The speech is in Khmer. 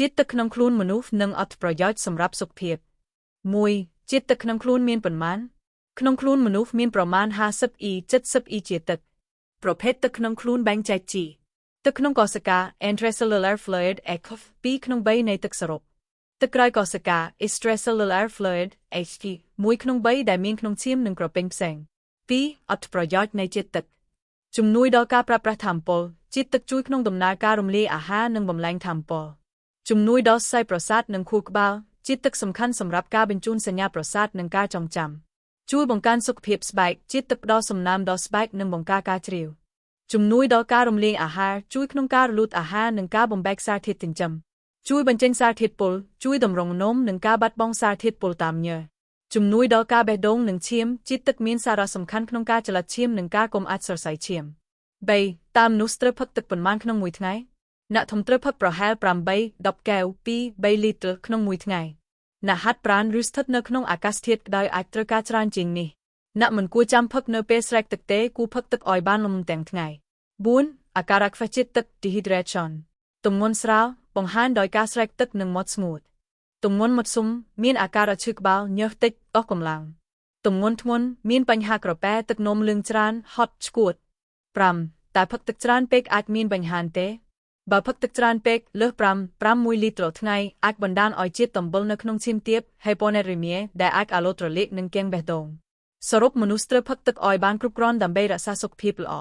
ជាតិទឹកក្នុងខ្លួនមនុស្សនិងអត្ថប្រយោជន៍សម្រាប់សុខភាព 1. ជាតិទឹកក្នុងខ្លួនមានប៉ុន្មានក្នុងខ្លួនមនុស្សមានប្រមាណ 50 E 70 E ជាទឹកប្រភេទទឹកក្នុងខ្លួនបែងចែកជាទឹកក្នុងកោសិកា intracellular fluid ECF 2ក្នុង3នៃទឹកសរុបទឹកក្រៅកោសិកា extracellular fluid HT 1ក្នុង3ដែលមានក្នុងឈាមនិងក្រពេញផ្សេង 2. អត្ថប្រយោជន៍នៃជាតិទឹកជំនួយដល់ការប្រើប្រាស់ថាមពលជាតិទឹកជួយក្នុងដំណើរការរំលាយអាហារនិងបំលែងថាមពលជំនួយដល់សរសៃប្រសាទនិងខួរក្បាលជាតិទឹកសំខាន់សម្រាប់ការបញ្ជូនសញ្ញាប្រសាទនិងការចងចាំជួយបង្កើនសុខភាពស្បែកជាតិទឹកផ្ដល់សំណើមដល់ស្បែកនិងបង្ការការជ្រាវជំនួយដល់ការរំលាយអាហារជួយក្នុងការរលូតអាហារនិងការបំបែកសារធាតុចិញ្ចឹមជួយបញ្ចេញសារធាតុពុលជួយតម្រង់នោមនិងការបាត់បង់សារធាតុពុលតាមញើសជំនួយដល់ការបេះដូងនិងឈាមជាតិទឹកមានសារៈសំខាន់ក្នុងការចល័តឈាមនិងការកុំអាចសរសៃឈាម 3. តើមនុស្សត្រូវផឹកទឹកប៉ុន្មានក្នុងមួយថ្ងៃអ្នកធំត្រូវផឹកប្រហែល 8-10 កែវ 2-3 លីត្រក្នុងមួយថ្ងៃអ្នកហាត់ប្រាណឬស្ថិតនៅក្នុងអាកាសធាតុក្តៅអាចត្រូវការច្រើនជាងនេះអ្នកមិនគួរចាំផឹកនៅពេលស្រេកទឹកទេគួរផឹកទឹកឲ្យបានលំទាំងថ្ងៃ 4. អាការៈខ្វះជាតិទឹក dehydration ទម្ងន់ស្រាលបង្ហាញដោយការស្រេកទឹកនិងមាត់ស្ងួតទម្ងន់មត់ស៊ុំមានអាការៈឈឺក្បាលញើសតិចអស់កម្លាំងទម្ងន់ធ្ងន់មានបញ្ហាក្រពែទឹកនោមលឿងច្រើនហត់ឆ្កួត 5. តើផឹកទឹកច្រើនពេកអាចមានបញ្ហាទេបើផឹកទឹកច្រើនពេកលើស 5.1 លីត្រថ្ងៃអាចបណ្ដាលឲ្យជាតិអំបិលនៅក្នុងឈាមទាប hyponatremia ដែលអាចអាឡូត្រលេកនិងគាំងបេះដូងសរុបមនុស្សត្រូវផឹកទឹកឲ្យបានគ្រប់គ្រាន់ដើម្បីរក្សាសុខភាពល្អ